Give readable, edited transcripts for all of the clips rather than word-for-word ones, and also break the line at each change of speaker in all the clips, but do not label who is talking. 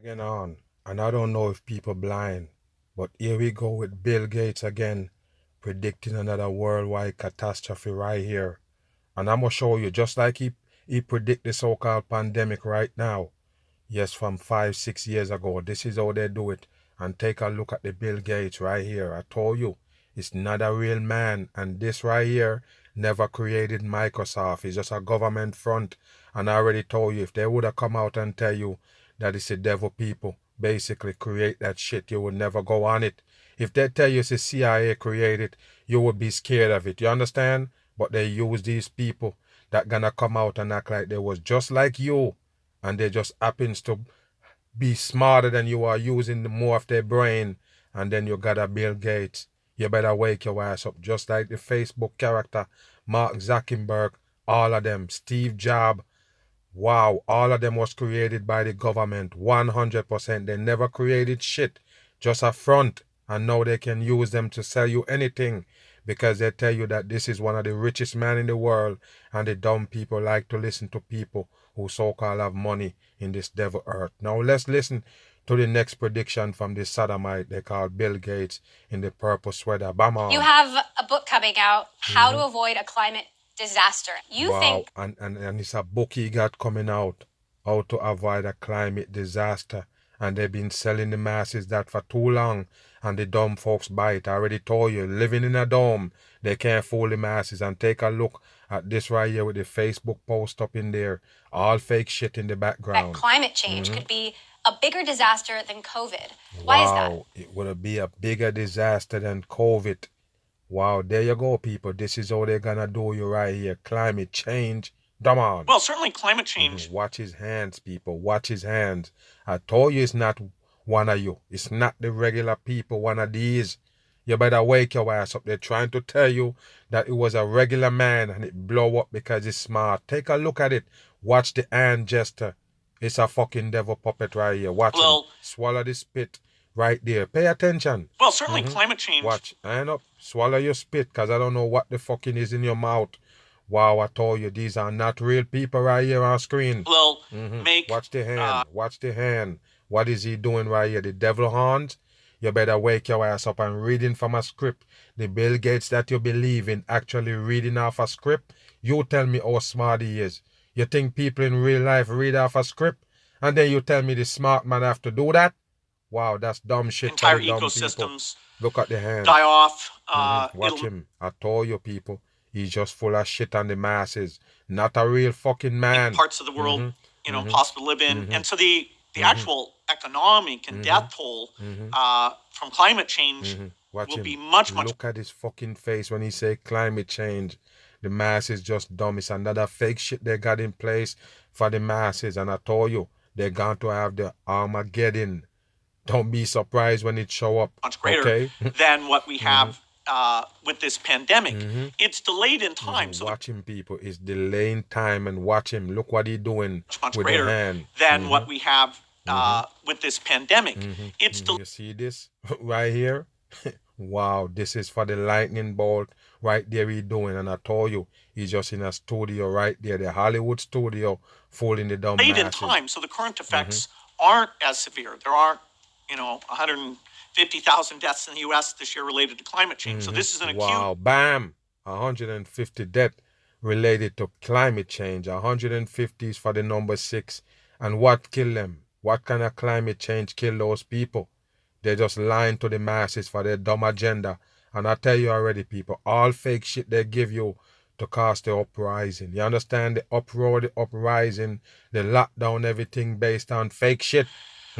going on, and I don't know if people blind, but here we go with Bill Gates again, predicting another worldwide catastrophe right here. And I'm gonna show you, just like he predict the so-called pandemic right now. Yes, from 5, 6 years ago. This is how they do it. And take a look at the Bill Gates right here. I told you, it's not a real man. And this right here never created Microsoft. It's just a government front. And I already told you, if they would have come out and tell you that it's the devil people basically create that shit, you would never go on it. If they tell you it's the CIA created, you would be scared of it. You understand? But they use these people that gonna come out and act like they was just like you, and they just happens to be smarter than you are, using more of their brain, and then you got a Bill Gates. You better wake your ass up, just like the Facebook character, Mark Zuckerberg, all of them, Steve Jobs. Wow, all of them was created by the government, 100%. They never created shit, just a front, and now they can use them to sell you anything, because they tell you that this is one of the richest men in the world, and the dumb people like to listen to people who so-called have money in this devil earth. Now let's listen to the next prediction from this sodomite they call Bill Gates in the purple sweater. Bam on.
You have a book coming out, How to Avoid a Climate Disaster. You think...
And it's a book he got coming out, How to Avoid a Climate Disaster. And they've been selling the masses that for too long, and the dumb folks buy it. I already told you, living in a dome, they can't fool the masses. And take a look at this right here with the Facebook post up in there, all fake shit in the background.
That climate change could be a bigger disaster than COVID. Why is that?
Wow, it would be a bigger disaster than COVID. Wow, there you go, people. This is how they're gonna do you right here. Climate change. Come on.
Well, certainly climate change.
Watch his hands, people. Watch his hands. I told you it's not one of you. It's not the regular people, one of these. You better wake your ass up. They're trying to tell you that it was a regular man and it blow up because it's smart. Take a look at it. Watch the hand gesture. It's a fucking devil puppet right here. Watch him. Swallow the spit right there. Pay attention.
Well, certainly climate change.
Watch. Hand up. Swallow your spit, because I don't know what the fucking is in your mouth. Wow, I told you, these are not real people right here on screen.
Well,
Watch the hand. Watch the hand. What is he doing right here? The devil horns? You better wake your ass up and reading from a script. The Bill Gates that you believe in actually reading off a script? You tell me how smart he is. You think people in real life read off a script? And then you tell me the smart man have to do that? Wow, that's dumb shit.
Entire ecosystems
look at the hand.
die off.
Watch him. I told you, people. He's just full of shit on the masses. Not a real fucking man.
Parts of the world, possible to live in. And so the actual economic and death toll from climate change will be much.
Look at his fucking face when he say climate change. The masses just dumb. It's another fake shit they got in place for the masses. And I told you, they're going to have the Armageddon. Don't be surprised when it show up.
Much greater than what we have with this pandemic. It's delayed in time. So
watch him, people. It's delaying time, and watch him. Look what he's doing
much
with
greater
the hand.
Than what we have with this pandemic. It's
you see this right here? Wow, this is for the lightning bolt right there he's doing. And I told you, he's just in a studio right there, the Hollywood studio, fooling the dumb masses.
Late in time, so the current effects aren't as severe. There aren't, 150,000 deaths in the U.S. this year related to climate change. So this is an acute...
Wow, bam! 150 deaths related to climate change. 150 is for the number 6. And what killed them? What kind of climate change killed those people? They're just lying to the masses for their dumb agenda. And I tell you already, people, all fake shit they give you to cause the uprising. You understand? The uproar, the uprising, the lockdown, everything based on fake shit.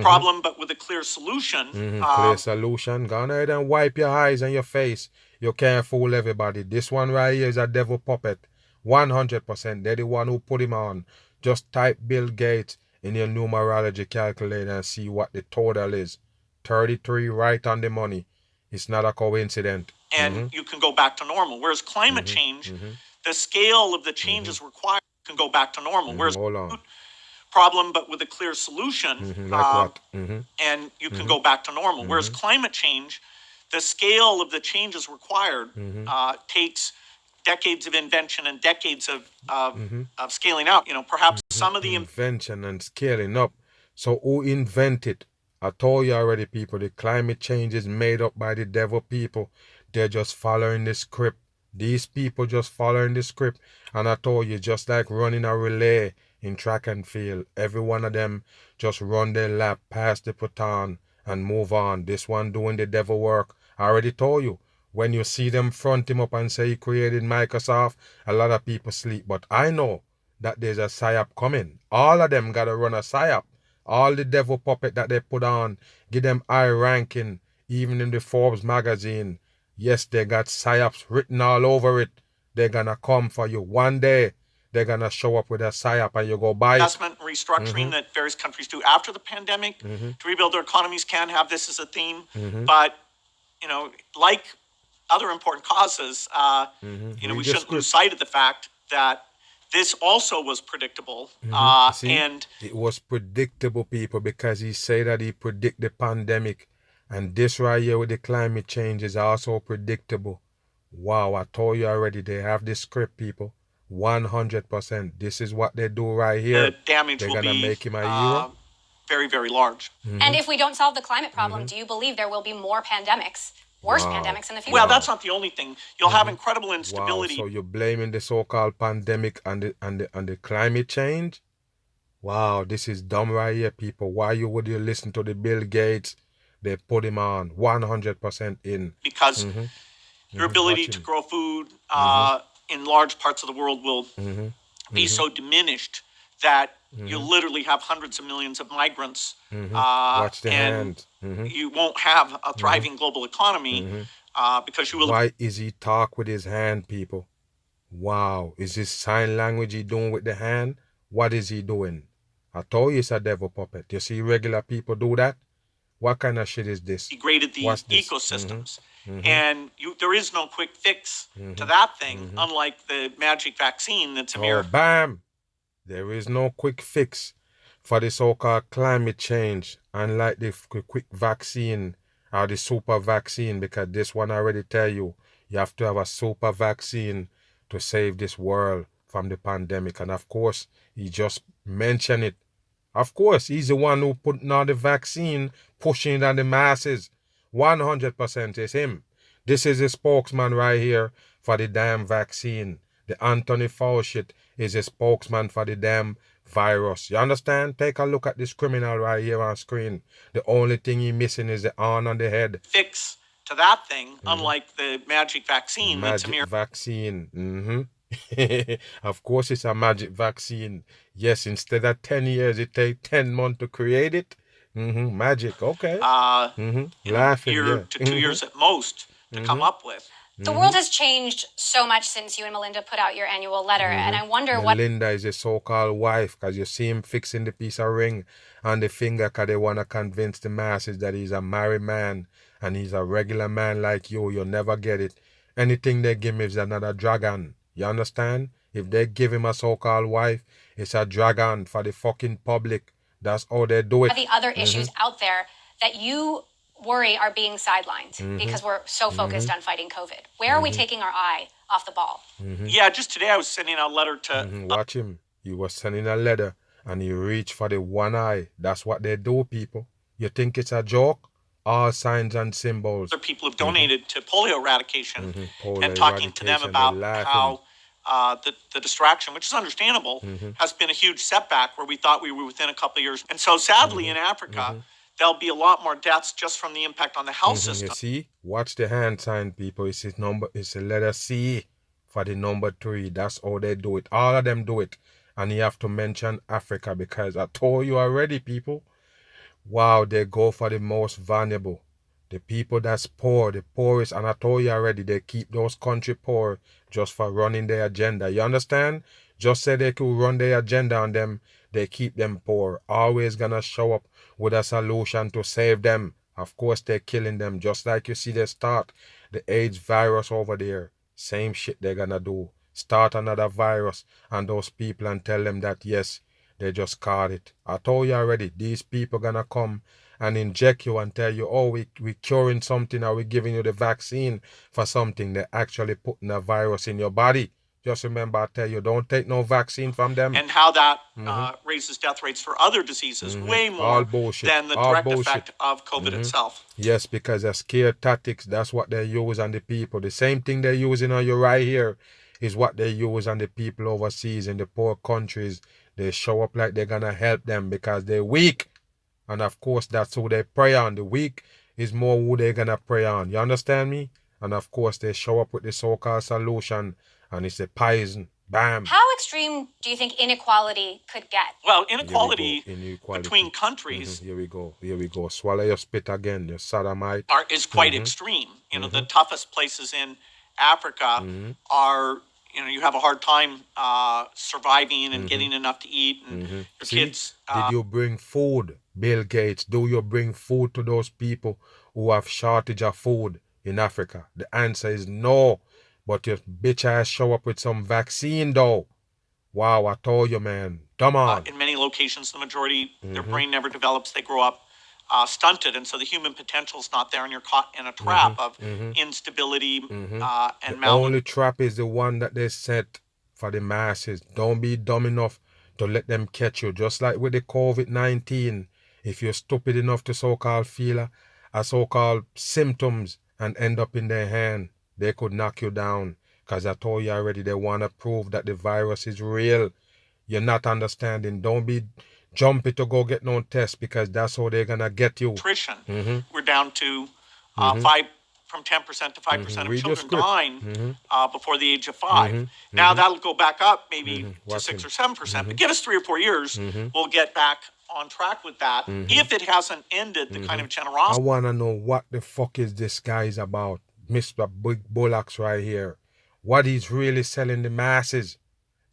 Problem, but with a clear solution.
Clear solution. Go ahead and wipe your eyes and your face. You can't fool everybody. This one right here is a devil puppet. 100%. They're the one who put him on. Just type Bill Gates in your numerology calculator and see what the total is. 33 right on the money. It's not a coincidence.
And you can go back to normal. Whereas climate change, the scale of the changes required can go back to normal. Whereas
hold on.
Problem, but with a clear solution.
Like what?
And you can go back to normal. Whereas climate change, the scale of the changes required takes decades of invention and decades of scaling out. Perhaps some of the
invention and scaling up. So who invented? I told you already, people, the climate change is made up by the devil people. They're just following the script. These people just following the script. And I told you, just like running a relay in track and field, every one of them just run their lap, pass the baton, and move on. This one doing the devil work. I already told you. When you see them front him up and say he created Microsoft, a lot of people sleep. But I know that there's a psyop coming. All of them got to run a psyop. All the devil puppet that they put on, give them high ranking, even in the Forbes magazine. Yes, they got psyops written all over it. They're going to come for you. One day, they're going to show up with a psyop and you go buy it.
Investment restructuring that various countries do after the pandemic to rebuild their economies can have this as a theme. But, you know, like other important causes, you know, we shouldn't lose sight of the fact that this also was predictable. And
it was predictable, people, because he said that he predict the pandemic. And this right here with the climate change is also predictable. Wow, I told you already, they have the script, people. 100%. This is what they do right here.
the damage
They're
will
gonna
be
make him a hero.
very, very large.
And if we don't solve the climate problem, do you believe there will be more pandemics, worse pandemics in the future?
Well, that's not the only thing. You'll have incredible instability.
Wow, so you're blaming the so-called pandemic and the climate change? Wow, this is dumb right here, people. Why would you listen to the Bill Gates? They put him on 100% in.
Because your ability to grow food in large parts of the world will be so diminished that you literally have hundreds of millions of migrants.
Watch the
and
hand.
you won't have a thriving global economy because you will.
Why is he talk with his hand, people? Wow, is this sign language he doing with the hand? What is he doing? I told you it's a devil puppet. You see regular people do that? What kind of shit is this?
Degraded the ecosystems. And there is no quick fix to that thing, unlike the magic vaccine that's a mere...
bam! There is no quick fix for the so-called climate change, unlike the quick vaccine or the super vaccine, because this one already tell you, you have to have a super vaccine to save this world from the pandemic. And of course, he just mentioned it. Of course, he's the one who put on the vaccine, pushing it on the masses. 100% is him. This is a spokesman right here for the damn vaccine. The Anthony Fauci is a spokesman for the damn virus. You understand? Take a look at this criminal right here on screen. The only thing he missing is the horn on the head.
Fix to that thing, unlike the magic vaccine that's a mere...
vaccine. Of course it's a magic vaccine. Yes, instead of 10 years, it takes 10 months to create it. Magic, okay. Laughing,
year to 2 years at most to come up with.
The world has changed so much since you and Melinda put out your annual letter, and I wonder what...
Melinda is a so-called wife, because you see him fixing the piece of ring on the finger because they want to convince the masses that he's a married man and he's a regular man like you. You'll never get it. Anything they give him is another dragon. You understand? If they give him a so-called wife, it's a dragon for the fucking public. That's how they do it.
The other issues out there that you worry are being sidelined because we're so focused on fighting COVID. Where are we taking our eye off the ball?
Yeah, just today I was sending out a letter to...
Watch him. He was sending a letter and he reached for the one eye. That's what they do, people. You think it's a joke? All signs and symbols.
Other people have donated to polio eradication and talking to them about how the distraction, which is understandable, has been a huge setback where we thought we were within a couple of years. And so sadly in Africa, there'll be a lot more deaths just from the impact on the health system.
You see? Watch the hand sign, people. It's a letter C for the number 3. That's how they do it. All of them do it. And you have to mention Africa because I told you already, people. Wow, they go for the most vulnerable. The people that's poor, the poorest, and I told you already, they keep those country poor just for running their agenda. You understand? Just say they could run their agenda on them, they keep them poor. Always gonna show up with a solution to save them. Of course, they're killing them, just like you see they start the AIDS virus over there. Same shit they're gonna do. Start another virus on those people and tell them that, yes, they just caught it. I told you already, these people gonna come and inject you and tell you, oh, we curing something or we giving you the vaccine for something. They're actually putting a virus in your body Just remember, I tell you, don't take no vaccine from them.
And how that raises death rates for other diseases way
All
more
bullshit.
than the
All
direct
bullshit.
effect of COVID itself.
Yes, because they're scare tactics. That's what they use on the people. The same thing they're using on you right here is what they use on the people overseas in the poor countries. They show up like they're gonna help them because they're weak. And of course, that's who they prey on. The weak is more who they're gonna prey on. You understand me? And of course, they show up with the so-called solution, and it's a poison. Bam.
How extreme do you think inequality could get?
Well, inequality between countries
Here we go. Here we go. Swallow your spit again, you sodomite.
is quite extreme. You know, the toughest places in Africa are, you know, you have a hard time surviving and getting enough to eat, and your kids.
Did you bring food, Bill Gates? Do you bring food to those people who have shortage of food in Africa? The answer is no. But your bitch ass show up with some vaccine though. Wow, I told you, man. Come on.
In many locations, the majority, their brain never develops. They grow up stunted, and so the human potential is not there, and you're caught in a trap of instability and
The only trap is the one that they set for the masses. Don't be dumb enough to let them catch you. Just like with the COVID-19, if you're stupid enough to so-called feel a so-called symptoms and end up in their hand, they could knock you down. Because I told you already, they want to prove that the virus is real. You're not understanding. Don't be jumpy to go get no test, because that's how they're going to get you.
Nutrition. We're down to 5 from 10% to 5% of children dying before the age of 5. Now that'll go back up maybe to 6 or 7%. But give us 3 or 4 years, we'll get back on track with that if it hasn't ended the kind of generosity.
I want to know what the fuck is this guy's about. Mr. Big Bullocks right here. What he's really selling the masses.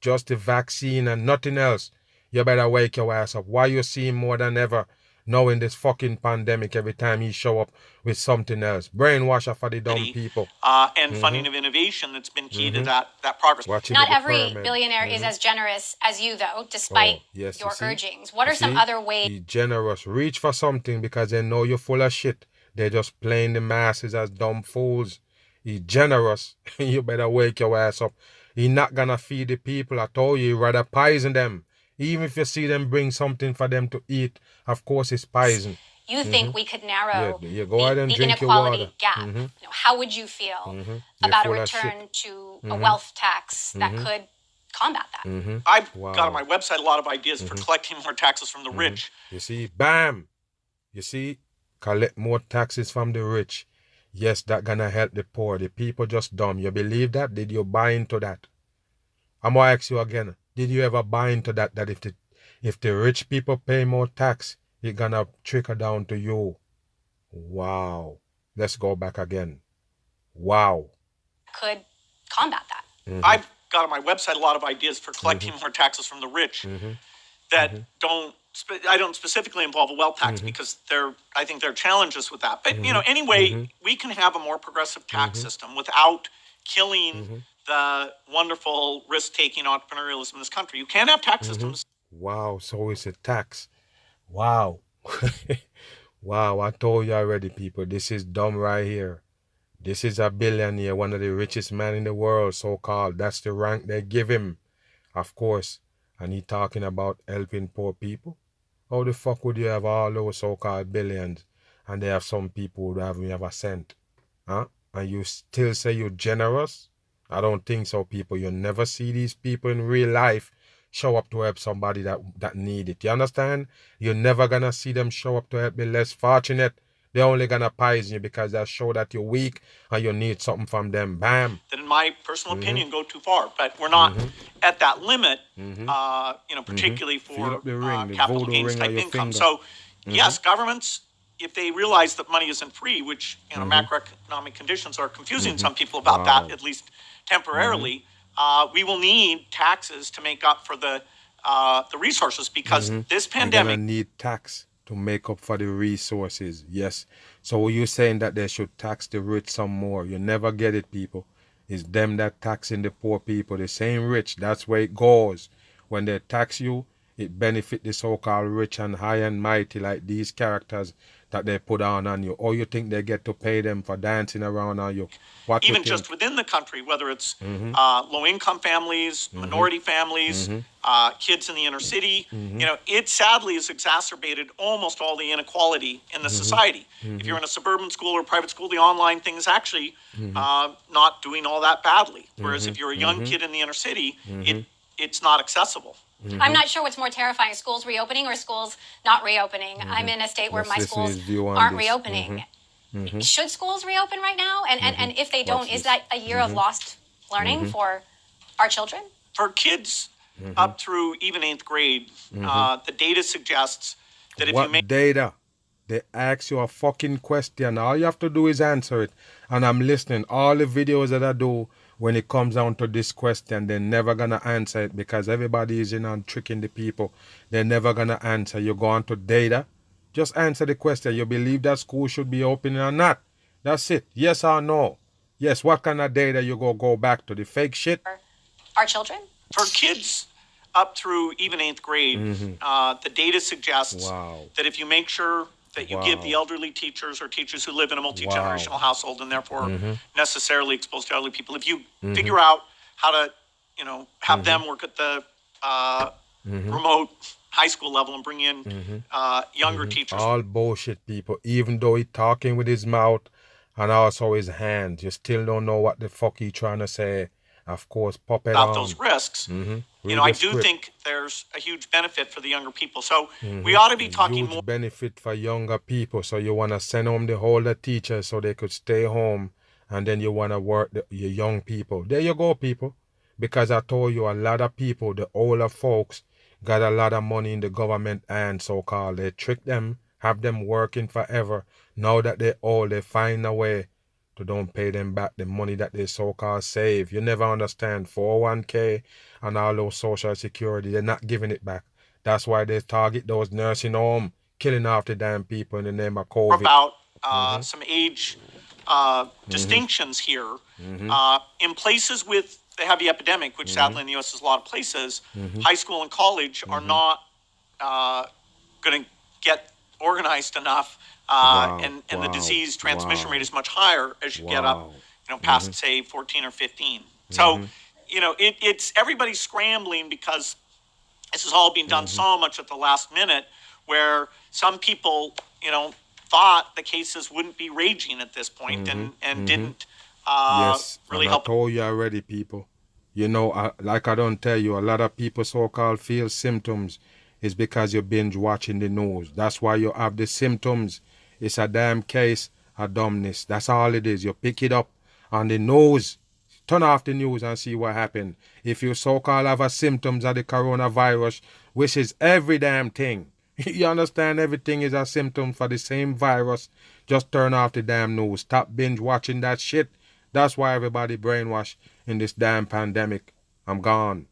Just the vaccine and nothing else. You better wake your ass up. Why you see him more than ever now in this fucking pandemic every time he show up with something else? Brainwasher for the dumb people.
And funding of innovation that's been key to that progress.
Not every billionaire is as generous as you, though, despite your urgings. What are some other ways?
Be generous. Reach for something because they know you're full of shit. They're just playing the masses as dumb fools. He's generous. You better wake your ass up. He's not gonna feed the people. I told you, he'd rather poison them. Even if you see them bring something for them to eat, of course it's poison.
You think we could narrow
go ahead and
the
drink
inequality
your water.
gap? You know, how would you feel about a return to a wealth tax that could combat that?
I've got on my website a lot of ideas for collecting more taxes from the rich.
You see, bam! You see, collect more taxes from the rich. Yes, that gonna help the poor. The people just dumb. You believe that? Did you buy into that? I'm gonna ask you again. Did you ever buy into that? That if the rich people pay more tax, it's gonna trickle down to you. Wow. Let's go back again. Wow.
Could combat that.
I've got on my website a lot of ideas for collecting more taxes from the rich that I don't specifically involve a wealth tax because I think there are challenges with that. But you know, anyway, we can have a more progressive tax system without killing the wonderful risk-taking entrepreneurialism in this country. You can't have tax systems.
Wow, so it's a tax. Wow. Wow, I told you already, people. This is dumb right here. This is a billionaire, one of the richest men in the world, so-called. That's the rank they give him, of course. And he talking about helping poor people. How the fuck would you have all those so-called billions and they have some people who haven't ever cent? Huh? And you still say you're generous? I don't think so, people. You never see these people in real life show up to help somebody that need it. You understand? You're never gonna see them show up to help the less fortunate. They're only gonna poison you because they show that you're weak and you need something from them. Bam.
That, in my personal opinion, go too far. But we're not at that limit, you know, particularly for capital gains type income. So, yes, governments, if they realize that money isn't free, which, you know, macroeconomic conditions are confusing some people about that, at least temporarily, we will need taxes to make up for the resources because this pandemic.
They're gonna need tax to make up for the resources. Yes. So you're saying that they should tax the rich some more. You never get it, people. It's them that taxing the poor people. The same rich. That's where it goes. When they tax you, It benefit the so-called rich and high and mighty, like these characters that they put on you. Or you think they get to pay them for dancing around on you? What
Even
you think?
just within the country, whether it's low-income families, minority families, kids in the inner city, it sadly has exacerbated almost all the inequality in the society. If you're in a suburban school or private school, the online thing is actually not doing all that badly. Whereas if you're a young kid in the inner city, it's not accessible.
I'm not sure what's more terrifying, schools reopening or schools not reopening. I'm in a state where my schools aren't reopening. Should schools reopen right now? And if they don't, is that a year of lost learning for our children?
For kids up through even 8th grade, the data suggests that if you make...
data? They ask you a fucking question. All you have to do is answer it. And I'm listening. All the videos that I do, when it comes down to this question, they're never going to answer it because everybody is in on tricking the people. They're never going to answer. You go on to data. Just answer the question. You believe that school should be open or not? That's it. Yes or no? Yes, what kind of data you go back to? The fake shit?
Our children?
For kids up through even 8th grade, the data suggests that if you make sure that you give the elderly teachers or teachers who live in a multi-generational household and therefore necessarily exposed to elderly people, if you figure out how to, have them work at the remote high school level and bring in younger teachers.
All bullshit, people. Even though he's talking with his mouth and also his hands, you still don't know what the fuck he's trying to say. Of course, pop it
about
on.
Those risks. I do think there's a huge benefit for the younger people. So we ought to be talking more.
Benefit for younger people. So you want to send home the older teachers so they could stay home, and then you want to work your young people. There you go, people. Because I told you, a lot of people, the older folks, got a lot of money in the government and so-called. They trick them, have them working forever. Now that they're old, they find a way to don't pay them back the money that they so-called save. You never understand. 401k and all those social security, they're not giving it back. That's why they target those nursing homes, killing off the damn people in the name of COVID.
About some age distinctions here. In places with the heavy epidemic, which sadly in the U.S. is a lot of places, high school and college are not going to get organized enough, and the disease transmission rate is much higher as you get up, past say 14 or 15. So, it's everybody's scrambling because this is all being done so much at the last minute, where some people, thought the cases wouldn't be raging at this point and didn't really help.
I told you already, people. Like I don't tell you, a lot of people so-called feel symptoms is because you binge watching the news. That's why you have the symptoms. It's a damn case of dumbness. That's all it is. You pick it up on the news. Turn off the news and see what happened. If you so-called have a symptoms of the coronavirus, which is every damn thing. You understand? Everything is a symptom for the same virus. Just turn off the damn news. Stop binge watching that shit. That's why everybody brainwashed in this damn pandemic. I'm gone.